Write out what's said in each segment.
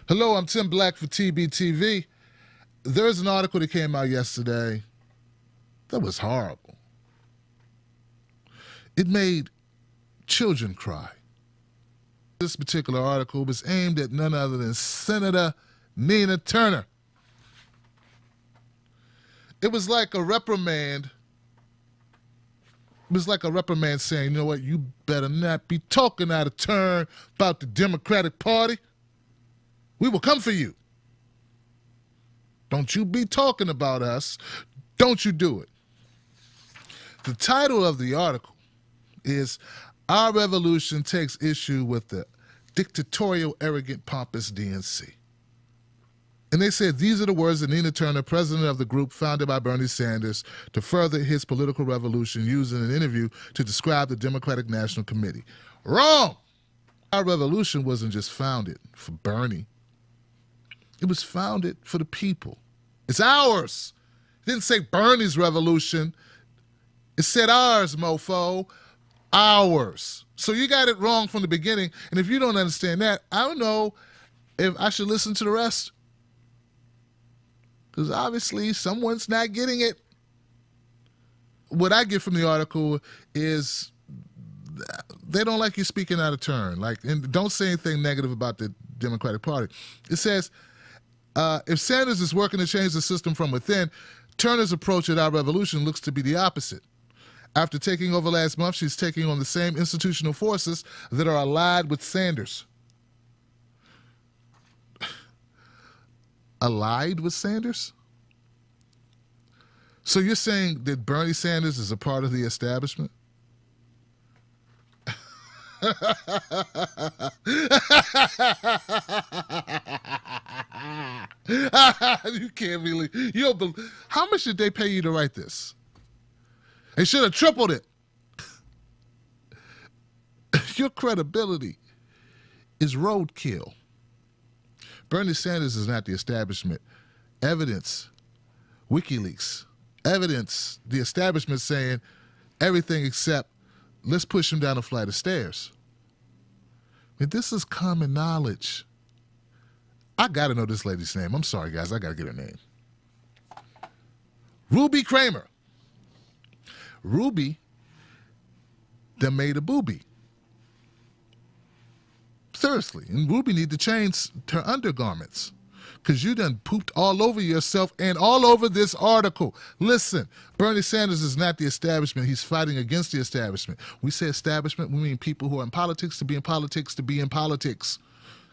Hello, I'm Tim Black for TBTV. There's an article that came out yesterday that was horrible. It made children cry. This particular article was aimed at none other than Senator Nina Turner. It was like a reprimand. It was like a reprimand saying, you know what, you better not be talking out of turn about the Democratic Party. We will come for you. Don't you be talking about us. Don't you do it. The title of the article is Our Revolution Takes Issue with the Dictatorial, Arrogant, Pompous DNC. And they said these are the words that Nina Turner, president of the group founded by Bernie Sanders to further his political revolution, used in an interview to describe the Democratic National Committee. Wrong! Our revolution wasn't just founded for Bernie. It was founded for the people. It's ours. It didn't say Bernie's revolution. It said ours, mofo. Ours. So you got it wrong from the beginning. And if you don't understand that, I don't know if I should listen to the rest. Because obviously someone's not getting it. What I get from the article is they don't like you speaking out of turn. And don't say anything negative about the Democratic Party. It says, if Sanders is working to change the system from within, Turner's approach at Our Revolution looks to be the opposite. After taking over last month, she's taking on the same institutional forces that are allied with Sanders. Allied with Sanders? So you're saying that Bernie Sanders is a part of the establishment? You can't believe. How much did they pay you to write this? They should have tripled it. Your credibility is roadkill. Bernie Sanders is not the establishment. Evidence, WikiLeaks, evidence, the establishment saying everything except let's push him down a flight of stairs. I mean, this is common knowledge. I got to know this lady's name. I'm sorry, guys. I got to get her name. Ruby Kramer. Ruby that made a booby. Seriously. And Ruby need to change her undergarments because you done pooped all over yourself and all over this article. Listen, Bernie Sanders is not the establishment. He's fighting against the establishment. We say establishment, we mean people who are in politics to be in politics to be in politics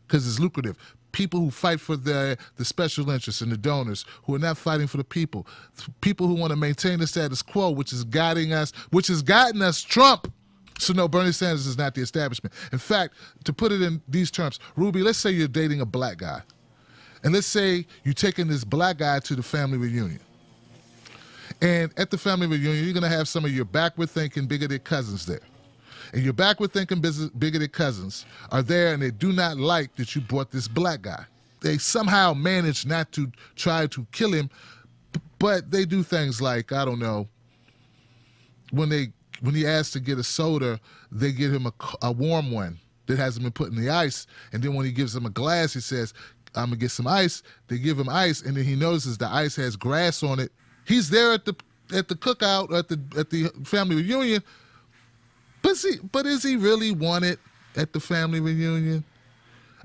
because it's lucrative. People who fight for the special interests and the donors, who are not fighting for the people. People who want to maintain the status quo, which is guiding us, which has gotten us Trump. So no, Bernie Sanders is not the establishment. In fact, to put it in these terms, Ruby, let's say you're dating a black guy. And let's say you're taking this black guy to the family reunion. And at the family reunion, you're going to have some of your backward-thinking, bigoted cousins there. And your backward-thinking, bigoted cousins are there, and they do not like that you brought this black guy. They somehow manage not to try to kill him, but they do things like, I don't know, when he asks to get a soda, they give him a warm one that hasn't been put in the ice. And then when he gives them a glass, he says, I'm going to get some ice. They give him ice, and then he notices the ice has grass on it. He's there at the cookout, at the family reunion, but is he really wanted at the family reunion?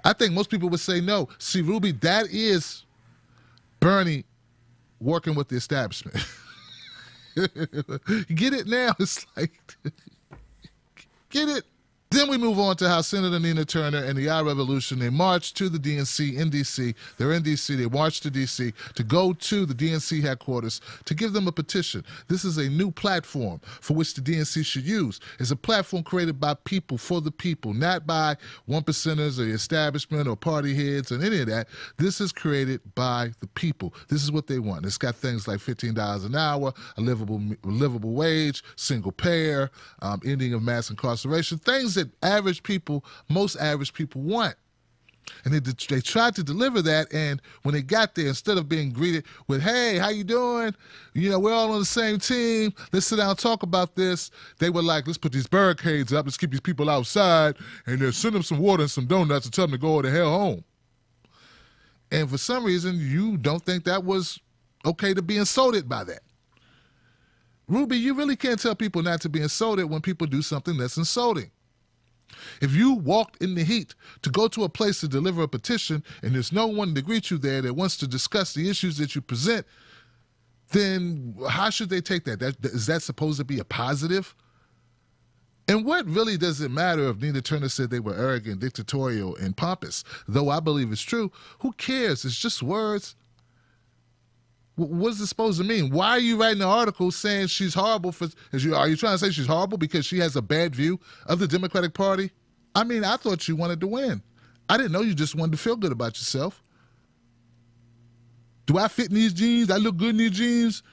I think most people would say no. See, Ruby, that is Bernie working with the establishment. Get it now? It's like, get it? Then we move on to how Senator Nina Turner and the Our Revolution, they marched to the DNC in D.C. They're in D.C. They marched to D.C. to go to the DNC headquarters to give them a petition. This is a new platform for which the DNC should use. It's a platform created by people for the people, not by one percenters or the establishment or party heads and any of that. This is created by the people. This is what they want. It's got things like $15 an hour, a livable wage, single payer, ending of mass incarceration, things that most average people want. And they tried to deliver that, and when they got there, instead of being greeted with, hey, how you doing? You know, we're all on the same team. Let's sit down and talk about this. They were like, let's put these barricades up. Let's keep these people outside, and then send them some water and some donuts and tell them to go the hell home. And for some reason, you don't think that was okay to be insulted by that. Ruby, you really can't tell people not to be insulted when people do something that's insulting. If you walked in the heat to go to a place to deliver a petition and there's no one to greet you there that wants to discuss the issues that you present, then how should they take that? Is that supposed to be a positive? And what really does it matter if Nina Turner said they were arrogant, dictatorial, and pompous? Though I believe it's true, who cares? It's just words. What is it supposed to mean? Why are you writing an article saying she's horrible? Are you trying to say she's horrible because she has a bad view of the Democratic Party? I mean, I thought you wanted to win. I didn't know you just wanted to feel good about yourself. Do I fit in these jeans? I look good in these jeans?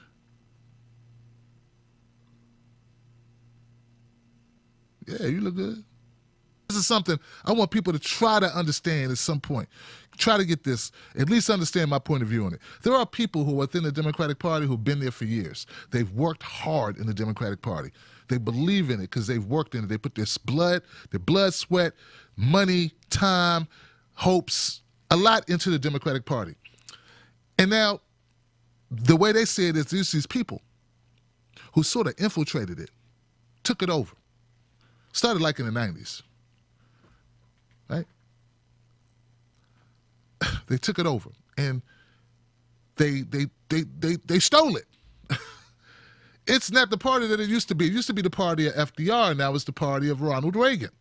Yeah, you look good. This is something I want people to try to understand at some point. Try to get this, at least understand my point of view on it. There are people who are within the Democratic Party who've been there for years. They've worked hard in the Democratic Party. They believe in it because they've worked in it. They put their blood, sweat, money, time, hopes, a lot into the Democratic Party. And now, the way they say it is there's these people who sort of infiltrated it, took it over. Started like in the 90s, right? They took it over and they stole it. It's not the party that it used to be. It used to be the party of FDR, and now it's the party of Ronald Reagan,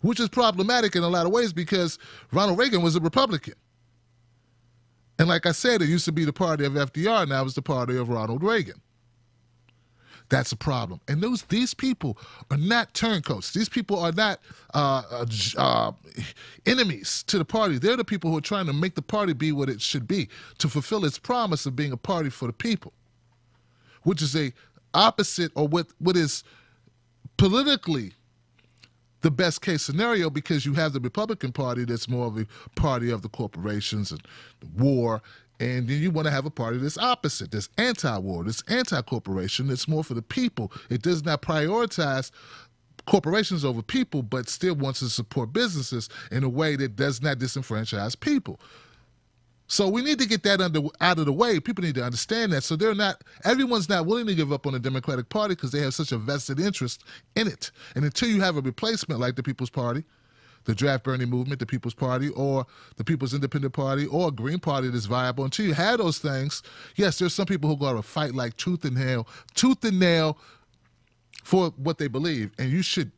which is problematic in a lot of ways because Ronald Reagan was a Republican. And like I said, it used to be the party of FDR, now it's the party of Ronald Reagan. That's a problem. And these people are not turncoats. These people are not enemies to the party. They're the people who are trying to make the party be what it should be, to fulfill its promise of being a party for the people, which is a opposite or what is politically the best case scenario, because you have the Republican Party that's more of a party of the corporations and the war. And then you want to have a party that's opposite, that's anti-war, that's anti-corporation, that's more for the people. It does not prioritize corporations over people, but still wants to support businesses in a way that does not disenfranchise people. So we need to get that out of the way. People need to understand that. So everyone's not willing to give up on the Democratic Party because they have such a vested interest in it. And until you have a replacement like the People's Party, the Draft Bernie movement, the People's Party, or the People's Independent Party, or a Green Party that's viable, until you have those things, yes, there's some people who go to fight like tooth and nail for what they believe. And you should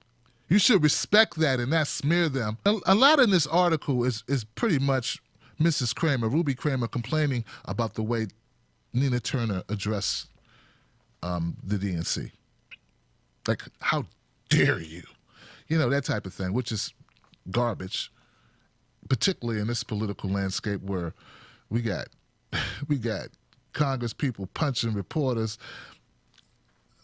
respect that and not smear them. A lot in this article is pretty much Mrs. Kramer, Ruby Kramer, complaining about the way Nina Turner addressed the DNC. Like, how dare you? You know, that type of thing, which is garbage, particularly in this political landscape where we got Congress people punching reporters.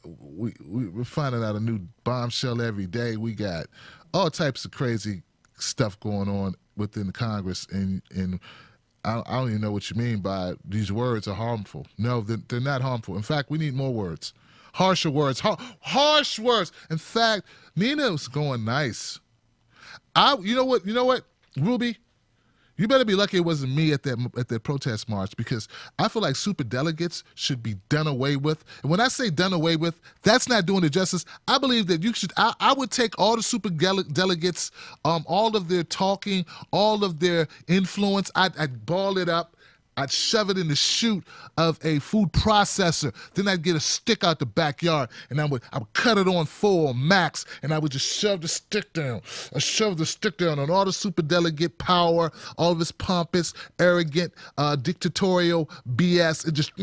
We're finding out a new bombshell every day. We got all types of crazy stuff going on within the Congress, and I don't even know what you mean by these words are harmful. No, they're not harmful. In fact, we need more words, harsher words, harsh words. In fact, Nina's going nice. You know what, Ruby? You better be lucky it wasn't me at that protest march, because I feel like super delegates should be done away with. And when I say done away with, that's not doing it justice. I believe that I would take all the super delegates, all of their talking, all of their influence, I'd ball it up, I'd shove it in the chute of a food processor. Then I'd get a stick out the backyard, and I would cut it on full max, and I would just shove the stick down. I shove the stick down on all the superdelegate power, all of his pompous, arrogant, dictatorial BS, and just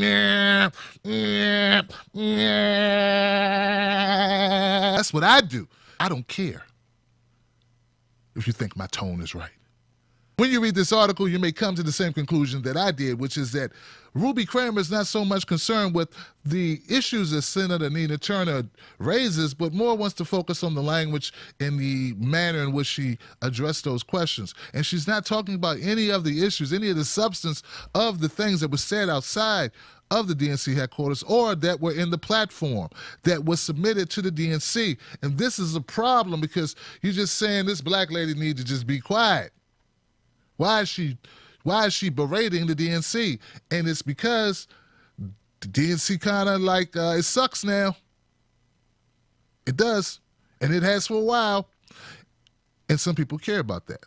that's what I do. I don't care if you think my tone is right. When you read this article, you may come to the same conclusion that I did, which is that Ruby Kramer is not so much concerned with the issues that Senator Nina Turner raises, but more wants to focus on the language and the manner in which she addressed those questions. And she's not talking about any of the issues, any of the substance of the things that were said outside of the DNC headquarters or that were in the platform that was submitted to the DNC. And this is a problem because you're just saying this black lady needs to just be quiet. Why is she Why is she berating the DNC? And it's because the DNC kind of like, it sucks now. It does. And it has for a while. And some people care about that.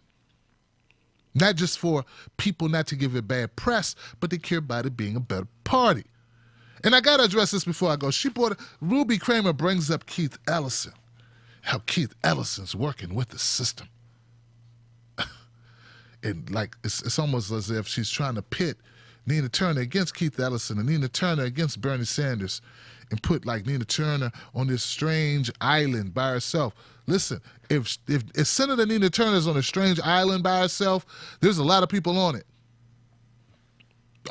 Not just for people not to give it bad press, but they care about it being a better party. And I got to address this before I go. Ruby Kramer brings up Keith Ellison, how Keith Ellison's working with the system. And like, it's almost as if she's trying to pit Nina Turner against Keith Ellison and Nina Turner against Bernie Sanders and put like Nina Turner on this strange island by herself. Listen, if Senator Nina Turner's on a strange island by herself, there's a lot of people on it.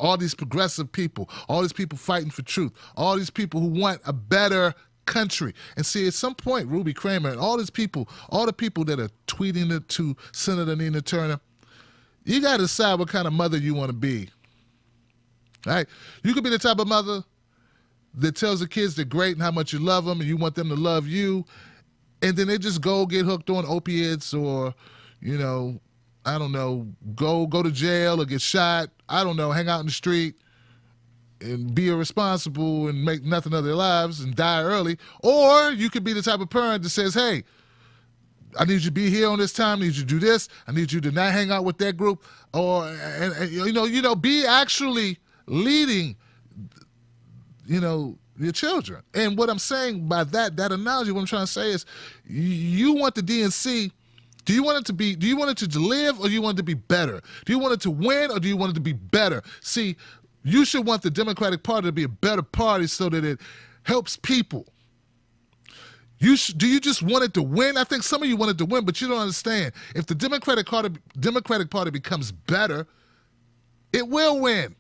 All these progressive people, all these people fighting for truth, all these people who want a better country. And see, at some point, Ruby Kramer and all these people, all the people that are tweeting it to Senator Nina Turner, you got to decide what kind of mother you want to be. Right? You could be the type of mother that tells the kids they're great and how much you love them and you want them to love you, and then they just go get hooked on opiates or, you know, I don't know, go to jail or get shot, I don't know, hang out in the street and be irresponsible and make nothing of their lives and die early. Or you could be the type of parent that says, hey, I need you to be here on this time. I need you to do this. I need you to not hang out with that group. Or, and you know, be actually leading, you know, your children. And what I'm saying by that analogy, what I'm trying to say is, you want the DNC. Do you want it to live, or do you want it to be better? Do you want it to win, or do you want it to be better? See, you should want the Democratic Party to be a better party so that it helps people. Do you just want it to win? I think some of you want it to win, but you don't understand. If the Democratic Party becomes better, it will win.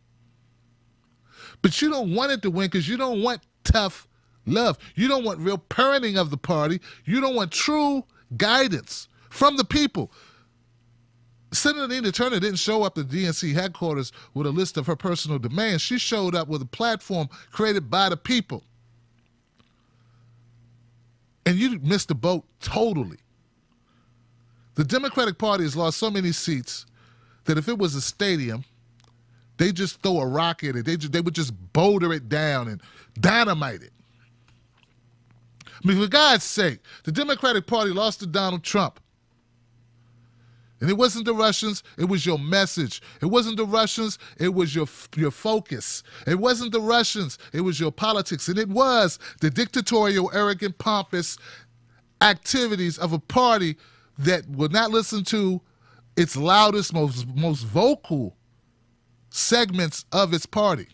But you don't want it to win because you don't want tough love. You don't want real parenting of the party. You don't want true guidance from the people. Senator Nina Turner didn't show up at DNC headquarters with a list of her personal demands. She showed up with a platform created by the people. And you missed the boat totally. The Democratic Party has lost so many seats that if it was a stadium, they just throw a rock at it. They would just boulder it down and dynamite it. I mean, for God's sake, the Democratic Party lost to Donald Trump. And it wasn't the Russians, it was your message. It wasn't the Russians, it was your focus. It wasn't the Russians, it was your politics. And it was the dictatorial, arrogant, pompous activities of a party that would not listen to its loudest, most vocal segments of its party.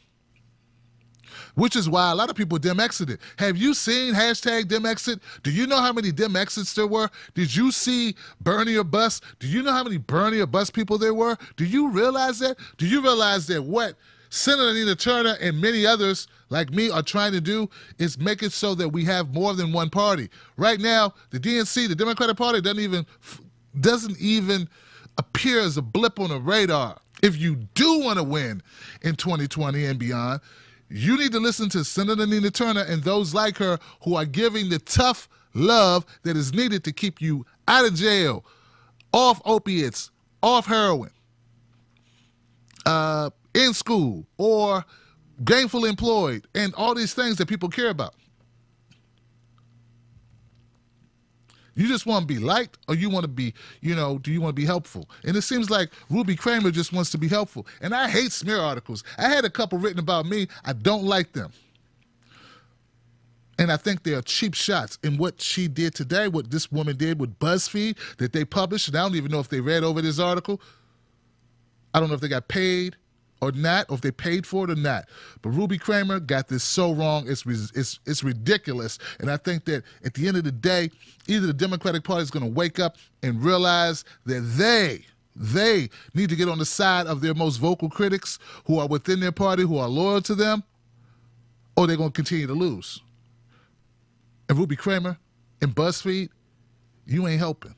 Which is why a lot of people Dem-exited. Have you seen hashtag Dem-exit? Do you know how many Dem-exits there were? Did you see Bernie or Bust? Do you know how many Bernie or Bust people there were? Do you realize that? Do you realize that what Senator Nina Turner and many others like me are trying to do is make it so that we have more than one party? Right now, the DNC, the Democratic Party, doesn't even appear as a blip on the radar. If you do want to win in 2020 and beyond, you need to listen to Senator Nina Turner and those like her who are giving the tough love that is needed to keep you out of jail, off opiates, off heroin, in school, or gainfully employed, and all these things that people care about. You just want to be liked, or you want to be, you know, do you want to be helpful? And it seems like Ruby Kramer just wants to be helpful. And I hate smear articles. I had a couple written about me. I don't like them. And I think they are cheap shots. And what she did today, what this woman did with BuzzFeed that they published, and I don't even know if they read over this article. I don't know if they got paid or not, or if they paid for it or not. But Ruby Kramer got this so wrong, it's ridiculous. And I think that at the end of the day, either the Democratic Party is going to wake up and realize that they need to get on the side of their most vocal critics who are within their party, who are loyal to them, or they're going to continue to lose. And Ruby Kramer and BuzzFeed, you ain't helping.